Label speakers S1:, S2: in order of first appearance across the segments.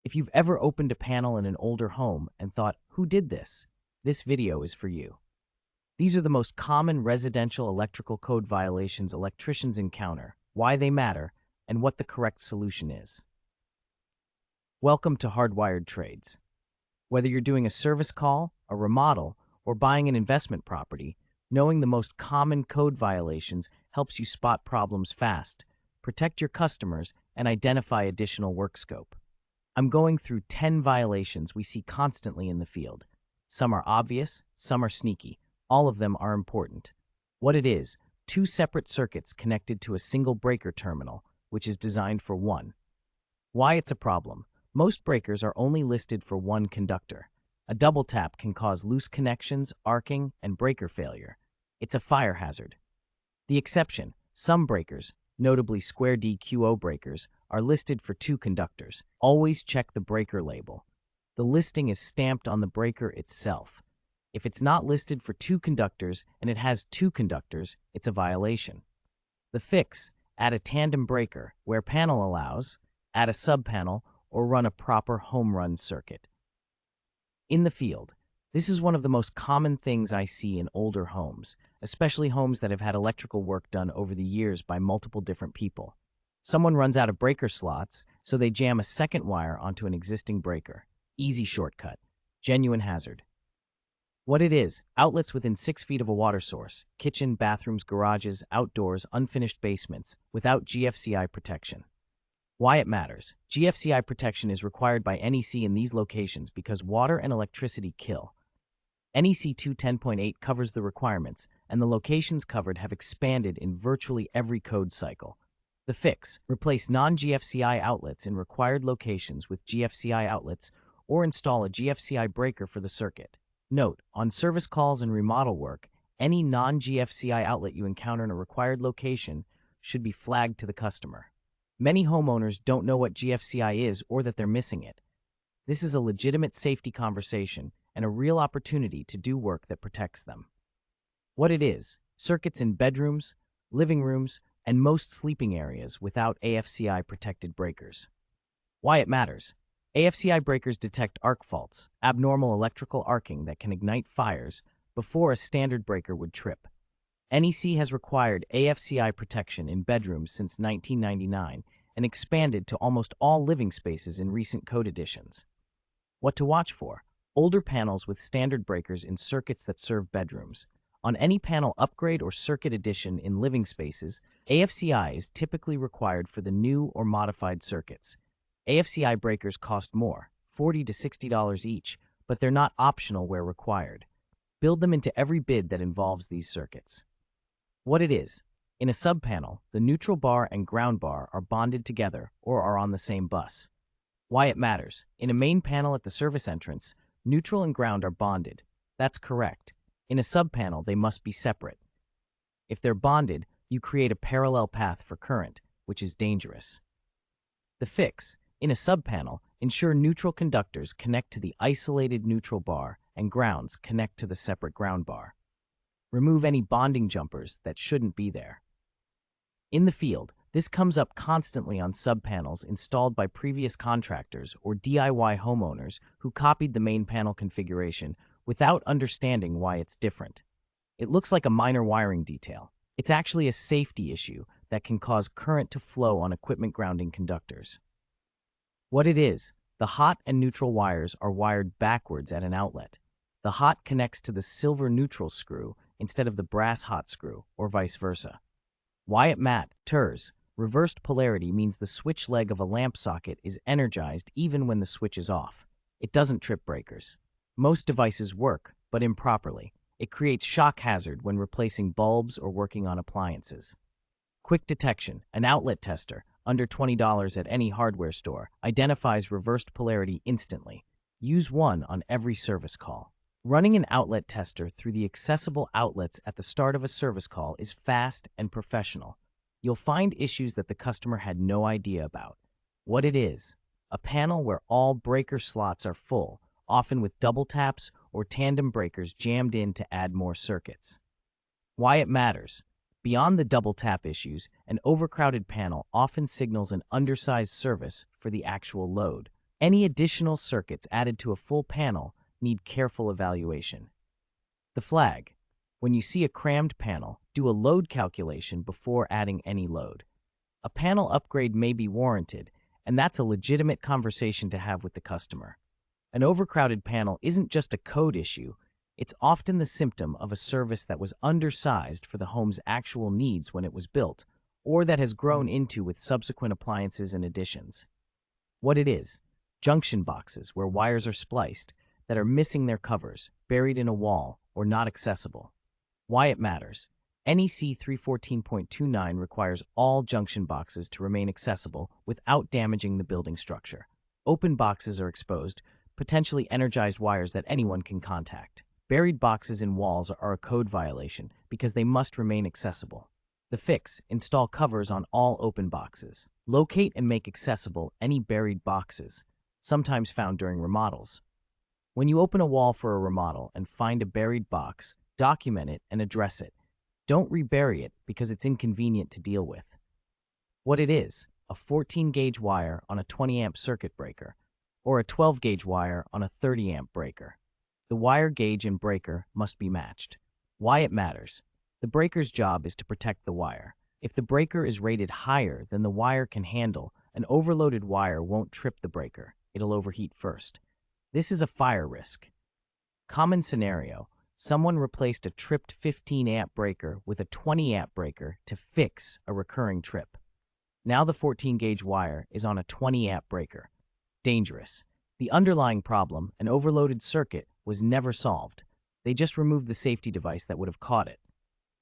S1: If you've ever opened a panel in an older home and thought, who did this? This video is for you. These are the most common residential electrical code violations electricians encounter, why they matter, and what the correct solution is. Welcome to Hardwired Trades. Whether you're doing a service call, a remodel, or buying an investment property, knowing the most common code violations helps you spot problems fast, protect your customers, and identify additional work scope. I'm going through 10 violations we see constantly in the field. Some are obvious, some are sneaky. All of them are important. What it is: two separate circuits connected to a single breaker terminal, which is designed for one. Why it's a problem: most breakers are only listed for one conductor. A double tap can cause loose connections, arcing, and breaker failure. It's a fire hazard. The exception: some breakers, notably square DQO breakers, are listed for two conductors. Always check the breaker label. The listing is stamped on the breaker itself. If it's not listed for two conductors and it has two conductors, it's a violation. The fix: add a tandem breaker where panel allows, add a subpanel, or run a proper home run circuit. In the field, this is one of the most common things I see in older homes, especially homes that have had electrical work done over the years by multiple different people. Someone runs out of breaker slots, so they jam a second wire onto an existing breaker. Easy shortcut. Genuine hazard. What it is: outlets within 6 feet of a water source, kitchen, bathrooms, garages, outdoors, unfinished basements, without GFCI protection. Why it matters: GFCI protection is required by NEC in these locations because water and electricity kill. NEC 210.8 covers the requirements, and the locations covered have expanded in virtually every code cycle. The fix: replace non-GFCI outlets in required locations with GFCI outlets, or install a GFCI breaker for the circuit. Note: on service calls and remodel work, any non-GFCI outlet you encounter in a required location should be flagged to the customer. Many homeowners don't know what GFCI is or that they're missing it. This is a legitimate safety conversation and a real opportunity to do work that protects them. What it is: circuits in bedrooms, living rooms, and most sleeping areas without AFCI protected breakers. Why it matters: AFCI breakers detect arc faults, abnormal electrical arcing that can ignite fires, before a standard breaker would trip. NEC has required AFCI protection in bedrooms since 1999 and expanded to almost all living spaces in recent code editions. What to watch for: older panels with standard breakers in circuits that serve bedrooms. On any panel upgrade or circuit addition in living spaces, AFCI is typically required for the new or modified circuits. AFCI breakers cost more, $40 to $60 each, but they're not optional where required. Build them into every bid that involves these circuits. What it is: in a subpanel, the neutral bar and ground bar are bonded together or are on the same bus. Why it matters: in a main panel at the service entrance, neutral and ground are bonded. That's correct. In a subpanel, they must be separate. If they're bonded, you create a parallel path for current, which is dangerous. The fix: in a subpanel, ensure neutral conductors connect to the isolated neutral bar and grounds connect to the separate ground bar. Remove any bonding jumpers that shouldn't be there. In the field, this comes up constantly on subpanels installed by previous contractors or DIY homeowners who copied the main panel configuration without understanding why it's different. It looks like a minor wiring detail. It's actually a safety issue that can cause current to flow on equipment grounding conductors. What it is: the hot and neutral wires are wired backwards at an outlet. The hot connects to the silver neutral screw instead of the brass hot screw, or vice versa. Why it matters: reversed polarity means the switch leg of a lamp socket is energized even when the switch is off. It doesn't trip breakers. Most devices work, but improperly. It creates shock hazard when replacing bulbs or working on appliances. Quick detection: an outlet tester, under $20 at any hardware store, identifies reversed polarity instantly. Use one on every service call. Running an outlet tester through the accessible outlets at the start of a service call is fast and professional. You'll find issues that the customer had no idea about. What it is: a panel where all breaker slots are full, often with double taps or tandem breakers jammed in to add more circuits. Why it matters: beyond the double tap issues, an overcrowded panel often signals an undersized service for the actual load. Any additional circuits added to a full panel need careful evaluation. The flag. When you see a crammed panel, do a load calculation before adding any load. A panel upgrade may be warranted, and that's a legitimate conversation to have with the customer. An overcrowded panel isn't just a code issue, it's often the symptom of a service that was undersized for the home's actual needs when it was built, or that has grown into with subsequent appliances and additions. What it is: junction boxes where wires are spliced, that are missing their covers, buried in a wall, or not accessible. Why it matters: NEC 314.29 requires all junction boxes to remain accessible without damaging the building structure. Open boxes are exposed, potentially energized wires that anyone can contact. Buried boxes in walls are a code violation because they must remain accessible. The fix: install covers on all open boxes. Locate and make accessible any buried boxes, sometimes found during remodels. When you open a wall for a remodel and find a buried box, document it and address it. Don't rebury it because it's inconvenient to deal with. What it is: a 14-gauge wire on a 20-amp circuit breaker, or a 12-gauge wire on a 30-amp breaker. The wire gauge and breaker must be matched. Why it matters: the breaker's job is to protect the wire. If the breaker is rated higher than the wire can handle, an overloaded wire won't trip the breaker. It'll overheat first. This is a fire risk. Common scenario: someone replaced a tripped 15-amp breaker with a 20-amp breaker to fix a recurring trip. Now the 14-gauge wire is on a 20-amp breaker. Dangerous. The underlying problem, an overloaded circuit, was never solved. They just removed the safety device that would have caught it.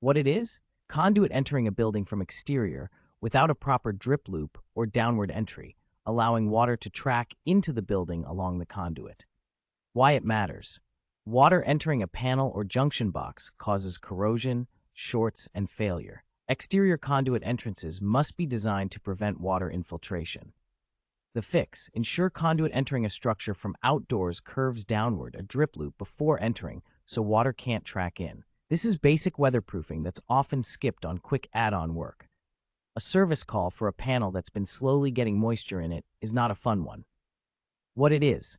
S1: What it is? Conduit entering a building from exterior without a proper drip loop or downward entry, allowing water to track into the building along the conduit. Why it matters: water entering a panel or junction box causes corrosion, shorts, and failure. Exterior conduit entrances must be designed to prevent water infiltration. The fix: ensure conduit entering a structure from outdoors curves downward a drip loop before entering so water can't track in. This is basic weatherproofing that's often skipped on quick add-on work. A service call for a panel that's been slowly getting moisture in it is not a fun one. What it is: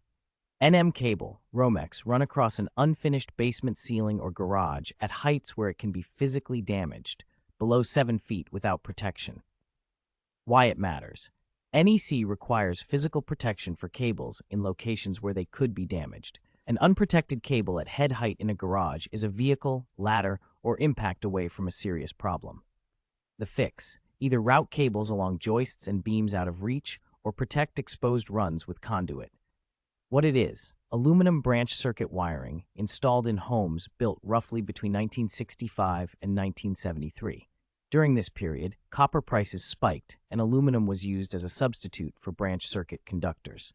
S1: NM cable, Romex, run across an unfinished basement ceiling or garage at heights where it can be physically damaged, below 7 feet without protection. Why it matters: NEC requires physical protection for cables in locations where they could be damaged. An unprotected cable at head height in a garage is a vehicle, ladder, or impact away from a serious problem. The fix: either route cables along joists and beams out of reach, or protect exposed runs with conduit. What it is: aluminum branch circuit wiring installed in homes built roughly between 1965 and 1973. During this period, copper prices spiked and aluminum was used as a substitute for branch circuit conductors.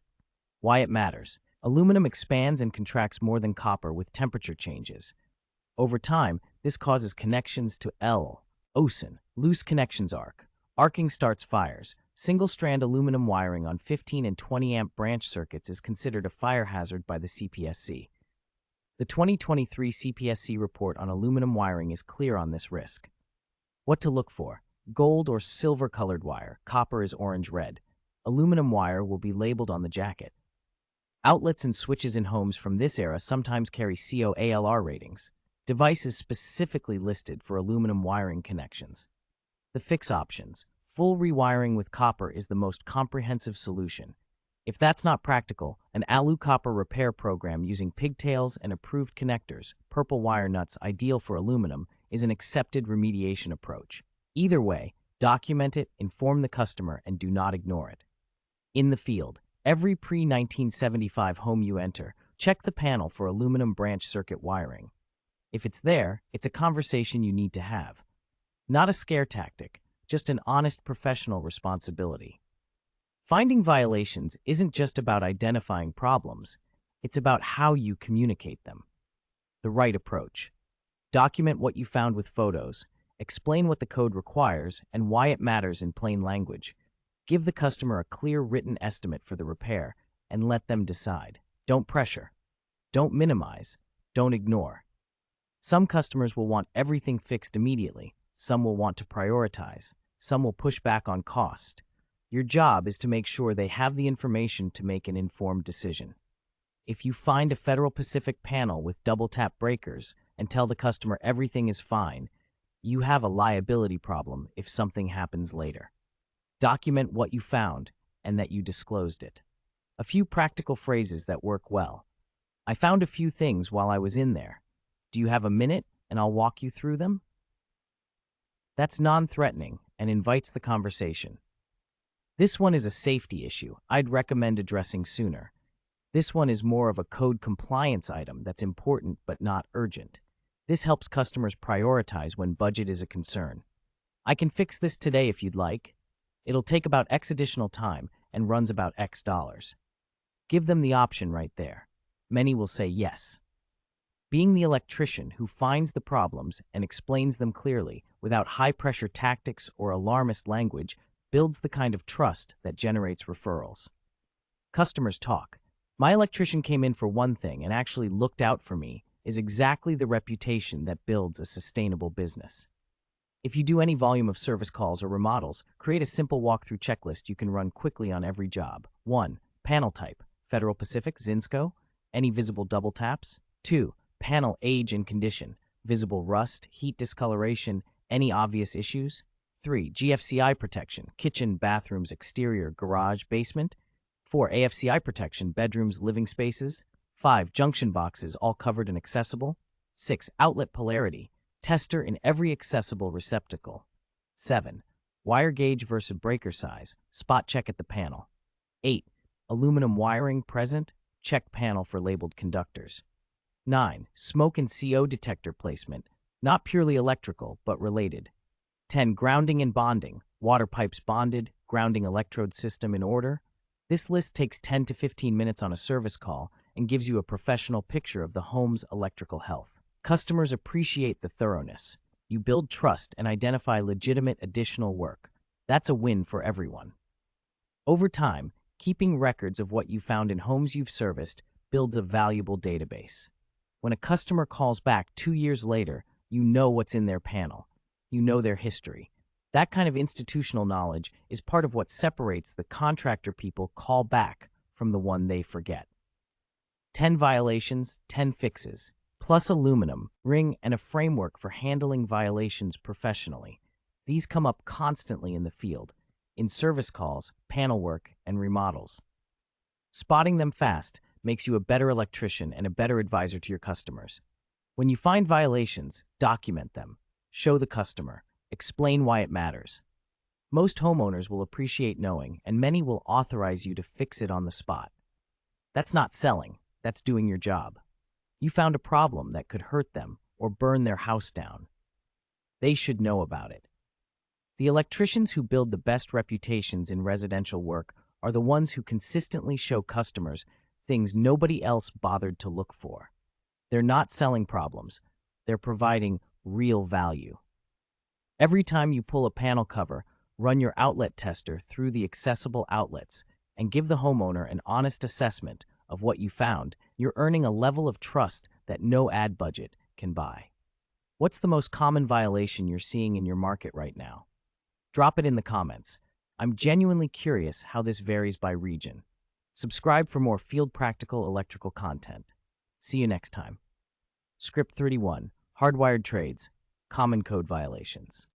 S1: Why it matters: aluminum expands and contracts more than copper with temperature changes. Over time, this causes connections to OSIN, loose connections arc. Arcing starts fires. Single-strand aluminum wiring on 15 and 20-amp branch circuits is considered a fire hazard by the CPSC. The 2023 CPSC report on aluminum wiring is clear on this risk. What to look for: gold or silver-colored wire, copper is orange-red. Aluminum wire will be labeled on the jacket. Outlets and switches in homes from this era sometimes carry COALR ratings. Devices specifically listed for aluminum wiring connections. The fix options: full rewiring with copper is the most comprehensive solution. If that's not practical, an alu-copper repair program using pigtails and approved connectors, purple wire nuts ideal for aluminum, is an accepted remediation approach. Either way, document it, inform the customer, and do not ignore it. In the field: every pre-1975 home you enter, check the panel for aluminum branch circuit wiring. If it's there, it's a conversation you need to have. Not a scare tactic, just an honest professional responsibility. Finding violations isn't just about identifying problems, it's about how you communicate them. The right approach: document what you found with photos, explain what the code requires and why it matters in plain language. Give the customer a clear written estimate for the repair and let them decide. Don't pressure. Don't minimize. Don't ignore. Some customers will want everything fixed immediately. Some will want to prioritize. Some will push back on cost. Your job is to make sure they have the information to make an informed decision. If you find a Federal Pacific panel with double-tap breakers and tell the customer everything is fine, you have a liability problem if something happens later. Document what you found and that you disclosed it. A few practical phrases that work well. I found a few things while I was in there. Do you have a minute and I'll walk you through them? That's non-threatening and invites the conversation. This one is a safety issue I'd recommend addressing sooner. This one is more of a code compliance item that's important but not urgent. This helps customers prioritize when budget is a concern. I can fix this today if you'd like. It'll take about X additional time and runs about X dollars. Give them the option right there. Many will say yes. Being the electrician who finds the problems and explains them clearly without high-pressure tactics or alarmist language builds the kind of trust that generates referrals. Customers talk. My electrician came in for one thing and actually looked out for me is exactly the reputation that builds a sustainable business. If you do any volume of service calls or remodels, create a simple walkthrough checklist you can run quickly on every job. 1. Panel type: Federal Pacific, Zinsco. Any visible double taps? 2. Panel age and condition: visible rust, heat discoloration, any obvious issues? 3. GFCI protection: kitchen, bathrooms, exterior, garage, basement. 4. AFCI protection: bedrooms, living spaces. 5. Junction boxes, all covered and accessible. 6. Outlet polarity: tester in every accessible receptacle. 7. Wire gauge versus breaker size: spot check at the panel. 8. Aluminum wiring present: check panel for labeled conductors. 9. Smoke and CO detector placement: not purely electrical, but related. 10. Grounding and bonding: water pipes bonded, grounding electrode system in order. This list takes 10 to 15 minutes on a service call and gives you a professional picture of the home's electrical health. Customers appreciate the thoroughness. You build trust and identify legitimate additional work. That's a win for everyone. Over time, keeping records of what you found in homes you've serviced builds a valuable database. When a customer calls back 2 years later, you know what's in their panel. You know their history. That kind of institutional knowledge is part of what separates the contractor people call back from the one they forget. 10 violations, 10 fixes, plus aluminum, ring, and a framework for handling violations professionally. These come up constantly in the field, in service calls, panel work, and remodels. Spotting them fast makes you a better electrician and a better advisor to your customers. When you find violations, document them. Show the customer. Explain why it matters. Most homeowners will appreciate knowing, and many will authorize you to fix it on the spot. That's not selling. That's doing your job. You found a problem that could hurt them or burn their house down. They should know about it. The electricians who build the best reputations in residential work are the ones who consistently show customers things nobody else bothered to look for. They're not selling problems. They're providing real value. Every time you pull a panel cover, run your outlet tester through the accessible outlets and give the homeowner an honest assessment of what you found. You're earning a level of trust that no ad budget can buy. What's the most common violation you're seeing in your market right now? Drop it in the comments. I'm genuinely curious how this varies by region. Subscribe for more field practical electrical content. See you next time. Script 31: Hardwired trades, common code violations.